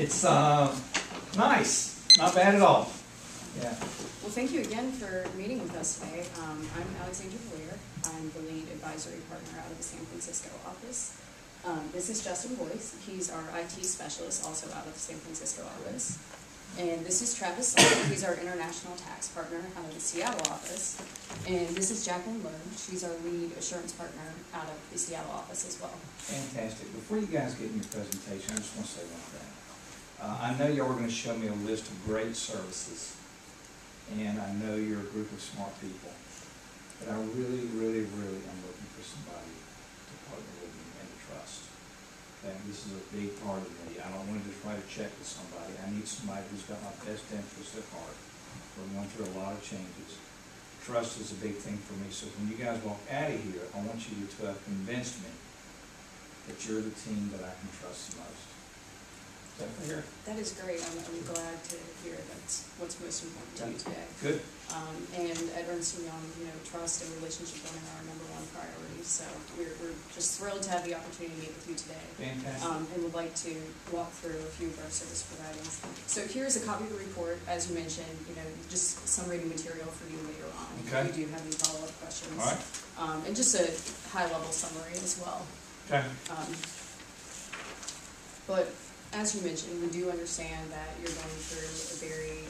It's nice. Not bad at all. Yeah. Well, thank you again for meeting with us today. I'm Alexandra Boyer. I'm the lead advisory partner out of the San Francisco office. This is Team1Boice. He's our IT specialist, also out of the San Francisco office. And this is Travis Sullivan. He's our international tax partner out of the Seattle office. And this is Jacqueline Lowe. She's our lead assurance partner out of the Seattle office as well. Fantastic. Before you guys get in your presentation, I just want to say one thing. I know y'all are going to show me a list of great services, and I know you're a group of smart people, but I really, really, really am looking for somebody to partner with me and to trust. And this is a big part of me. I don't want to just write a check to somebody. I need somebody who's got my best interest at heart. We're going through a lot of changes. Trust is a big thing for me. So when you guys walk out of here, I want you to have convinced me that you're the team that I can trust the most. Is that fair? That is great. I'm glad to hear that's what's most important to you today. Good. And at Ernst & Young, trust and relationship building are our #1 priority. So we're just thrilled to have the opportunity to meet with you today. Fantastic. And would like to walk through a few of our service providings. So here's a copy of the report. As you mentioned, just some reading material for you later on. Okay. If you do have any follow-up questions. All right. And just a high-level summary as well. Okay. But as you mentioned, we do understand that you're going through a very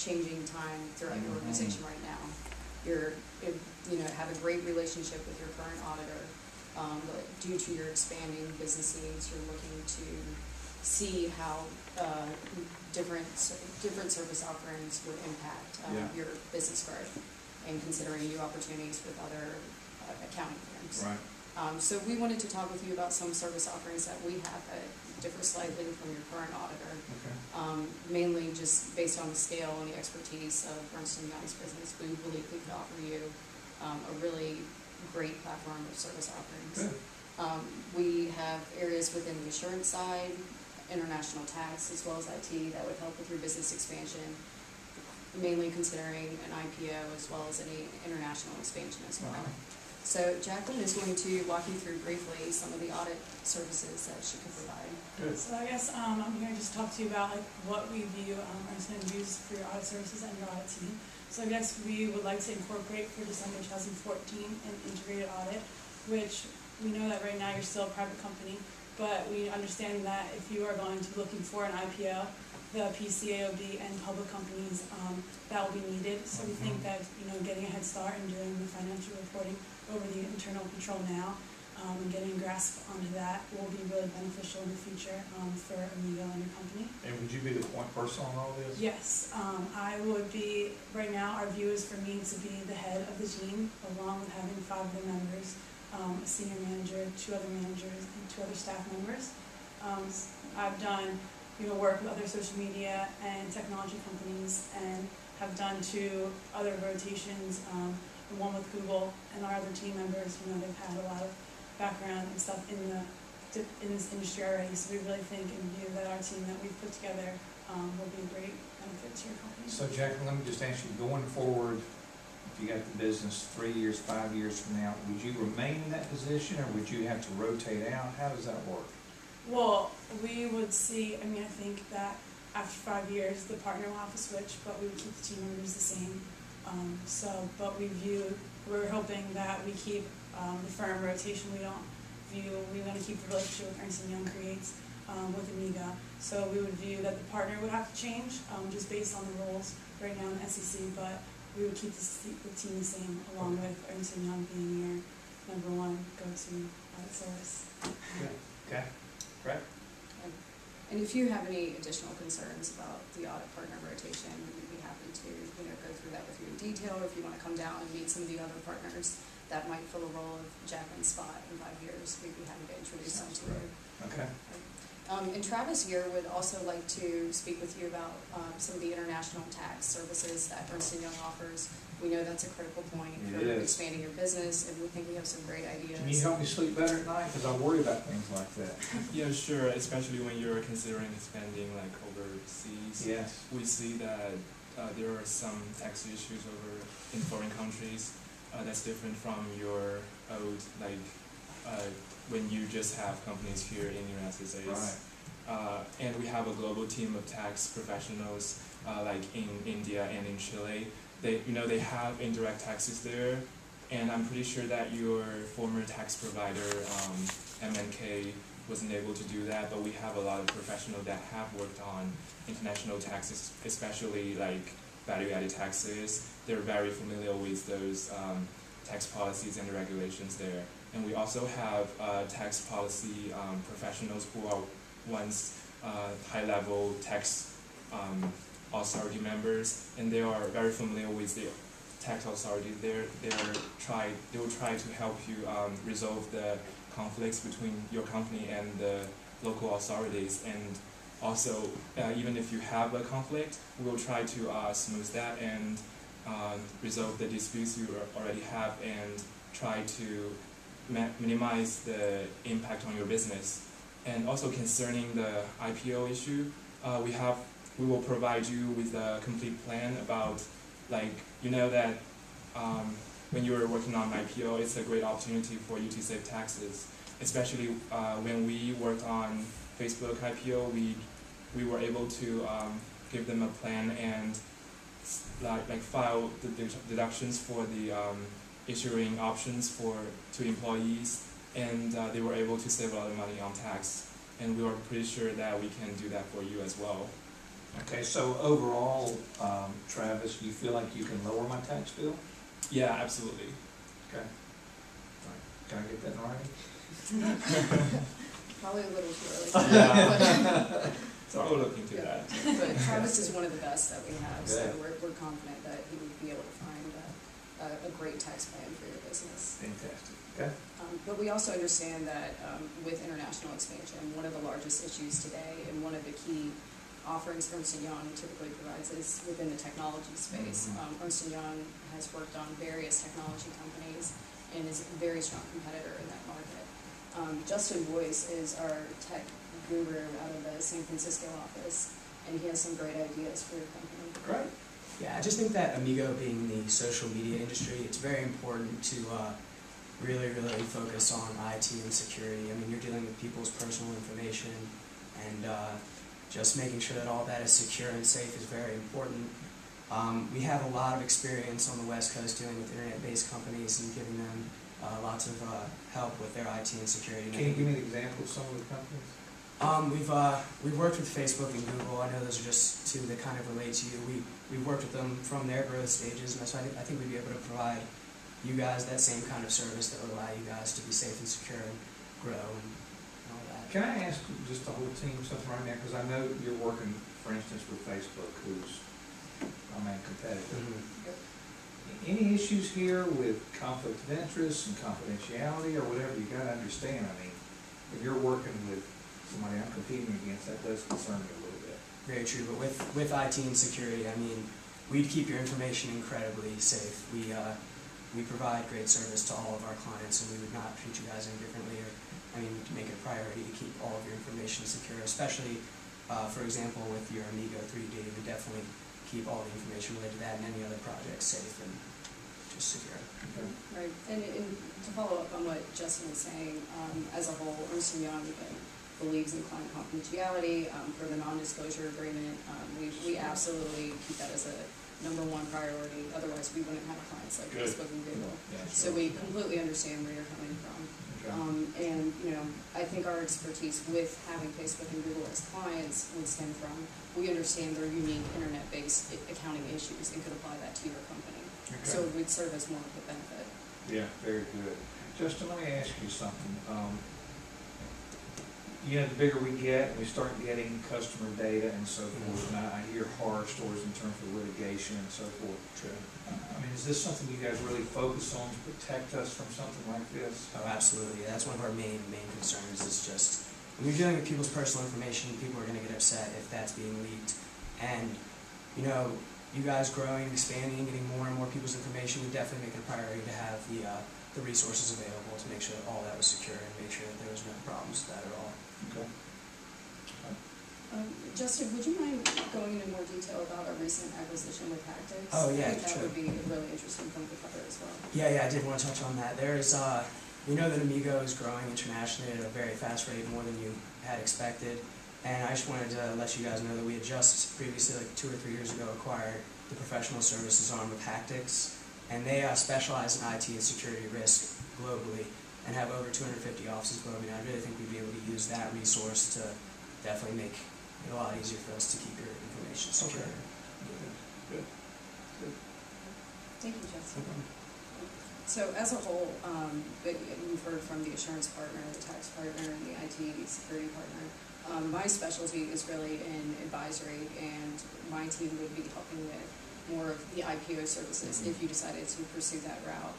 changing time throughout your organization right now. You're, have a great relationship with your current auditor, but due to your expanding business needs, you're looking to see how different service offerings would impact your business growth, and considering new opportunities with other accounting firms. Right. So we wanted to talk with you about some service offerings that we have that differ slightly from your current auditor. Okay. Mainly just based on the scale and the expertise of Ernst & Young's business, we believe we could offer you a really great platform of service offerings. Good. We have areas within the assurance side, international tax, as well as IT that would help with your business expansion, mainly considering an IPO as well as any international expansion as well. So Jacqueline is going to walk you through briefly some of the audit services that she can provide. Good. So I guess I'm here to just talk to you about what we view Ernst & use for your audit services and your audit team. So I guess we would like to incorporate for December 2014 an integrated audit, which we know that right now you're still a private company, but we understand that if you are going to be looking for an IPO, the PCAOB and public companies, that will be needed. So we think that getting a head start and doing the financial reporting over the internal control now, and getting a grasp onto that will be really beneficial in the future for Amigo and your company. And would you be the point person on all this? Yes, I would be. Right now, our view is for me to be the head of the team, along with having 5 other members, a senior manager, 2 other managers, and 2 other staff members. I've done work with other social media and technology companies, and have done 2 other rotations, one with Google, and our other team members, they've had a lot of background and stuff in this industry already, so we really think and view that our team that we've put together will be a great benefit to your company. So Jacqueline, let me just ask you, going forward, if you got the business 3 years, 5 years from now, would you remain in that position, or would you have to rotate out? How does that work? Well, we would see, I think that after 5 years, the partner will have to switch, but we would keep the team members the same. But we're hoping that we keep the firm rotation. We want to keep the relationship with Ernst & Young creates with Amiga. So we would view that the partner would have to change, just based on the rules right now in the SEC, but we would keep the team the same, along with Ernst & Young being your #1 go-to audit service. Okay. Right. And if you have any additional concerns about the audit partner rotation, we'd be happy to go through that with you in detail, or if you want to come down and meet some of the other partners that might fill the role of Jacqueline's spot in 5 years, we'd be happy to introduce them to you. Okay. And Travis here would also like to speak with you about some of the international tax services that Ernst & Young offers. We know that's a critical point for expanding your business, and we think we have some great ideas. Can you help me sleep better at night? Because I worry about things like that. Yeah, sure. Especially when you're considering expanding overseas. Yes. We see that there are some tax issues in foreign countries that's different from your old when you just have companies here in the United States. Right. And we have a global team of tax professionals, like in India and in Chile. They have indirect taxes there, and I'm pretty sure that your former tax provider, MNK, wasn't able to do that, but we have a lot of professionals that have worked on international taxes, especially like value-added taxes. They're very familiar with those tax policies and the regulations there. And we also have tax policy professionals who are once high-level tax authority members, and they are very familiar with the tax authority. They will try to help you resolve the conflicts between your company and the local authorities. And also, even if you have a conflict, we will try to smooth that and resolve the disputes you already have, and try to minimize the impact on your business. And also concerning the IPO issue, we will provide you with a complete plan about, like, that when you're working on IPO, it's a great opportunity for you to save taxes. Especially when we worked on Facebook IPO, we were able to give them a plan and like file the deductions for the issuing options to employees, and they were able to save a lot of money on tax. And we were pretty sure that we can do that for you as well. Okay, so overall, Travis, do you feel like you can lower my tax bill? Yeah, absolutely. Okay. All right. Can I get that in writing? Probably a little too early. Yeah. So we'll look into that. But Travis is one of the best that we have, so Good. we're confident that he would be able to find a great tax plan for your business. Fantastic. Okay. But we also understand that with international expansion, one of the largest issues today and one of the key offerings Ernst & Young typically provides is within the technology space. Ernst & Young has worked on various technology companies and is a very strong competitor in that market. Justin Boyce is our tech guru out of the San Francisco office, and he has some great ideas for your company. Great. Yeah, I just think that Amigo being the social media industry, it's very important to really focus on IT and security. I mean, you're dealing with people's personal information, and just making sure that all that is secure and safe is very important. We have a lot of experience on the West Coast dealing with internet-based companies and giving them lots of help with their IT and security. Can you give me an example of some of the companies? We've worked with Facebook and Google. I know those are just two that kind of relate to you. We've worked with them from their growth stages, and so I think we'd be able to provide you guys that same kind of service that would allow you guys to be safe and secure and grow and all that. Can I ask just the whole team something right now? Because I know you're working, for instance, with Facebook, who's our main competitor. Any issues here with conflict of interest and confidentiality or whatever? You got to understand. I mean, if you're working with somebody I'm competing against, that does concern me a little bit. Very true, but with IT and security, I mean, we'd keep your information incredibly safe. We provide great service to all of our clients, and we would not treat you guys indifferently, or, I mean, to make it a priority to keep all of your information secure, especially, for example, with your Amigo 3D, we definitely keep all the information related to that and any other projects safe and just secure. Okay. Right, and to follow up on what Justin was saying, as a whole, Ernst & Young believes in client confidentiality. For the non-disclosure agreement, we absolutely keep that as a #1 priority. Otherwise, we wouldn't have clients like Facebook and Google. Yeah, So we completely understand where you're coming from. Okay. And I think our expertise with having Facebook and Google as clients would stem from, we understand their unique internet-based accounting issues and could apply that to your company. Okay. So it would serve as more of a benefit. Yeah, very good. Justin, let me ask you something. The bigger we get, we start getting customer data and so forth, and I hear horror stories in terms of litigation and so forth. True. I mean, is this something you guys really focus on to protect us from something like this? Oh, absolutely. That's one of our main concerns is just, when you're dealing with people's personal information, people are going to get upset if that's being leaked. And, you guys growing, expanding, getting more and more people's information, we definitely make it a priority to have the resources available to make sure that all that was secure and make sure that there was no problems with that at all. Okay. Justin, would you mind going into more detail about our recent acquisition with Tactics? Oh, yeah, I think that sure. would be a really interesting thing to cover as well. Yeah, I did want to touch on that. There's, we know that Amigo is growing internationally at a very fast rate, more than you had expected. And I just wanted to let you guys know that we had just previously, like 2 or 3 years ago, acquired the professional services arm of Hactics, and they specialize in IT and security risk globally and have over 250 offices globally. And I really think we'd be able to use that resource to definitely make it a lot easier for us to keep your information secure. Good. Thank you, Justin. So as a whole, we've heard from the assurance partner, the tax partner, and the IT security partner. My specialty is really in advisory, and my team would be helping with more of the IPO services if you decided to pursue that route.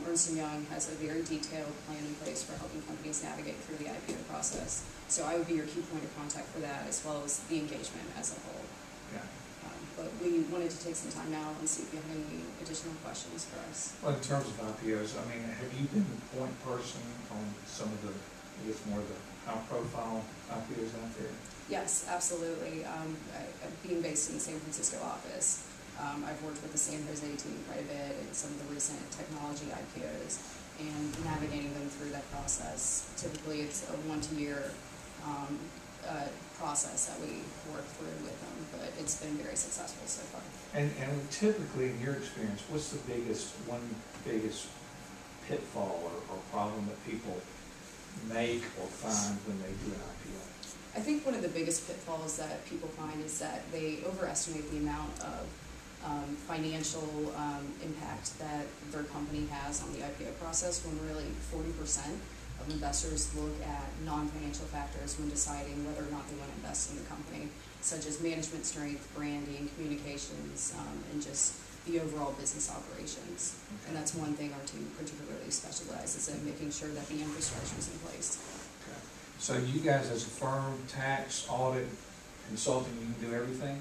Ernst & Young has a very detailed plan in place for helping companies navigate through the IPO process. So I would be your key point of contact for that, as well as the engagement as a whole. Yeah. But we wanted to take some time now and see if you have any additional questions for us. Well, in terms of IPOs, I mean, have you been the point person on some of the, I guess, more of the high-profile IPOs out there? Yes, absolutely. Being based in the San Francisco office, I've worked with the San Jose team quite a bit in some of the recent technology IPOs and navigating them through that process. Typically, it's a 1-year process that we work through with them, but it's been very successful so far. And typically, in your experience, what's the one biggest pitfall or problem that people make or find when they do an IPO? I think one of the biggest pitfalls that people find is that they overestimate the amount of financial impact that their company has on the IPO process, when really 40% of investors look at non-financial factors when deciding whether or not they want to invest in the company, such as management strength, branding, communications, and just the overall business operations. And that's one thing our team particularly specializes in, making sure that the infrastructure is in place. Okay. So you guys as a firm, tax, audit, consulting, you can do everything?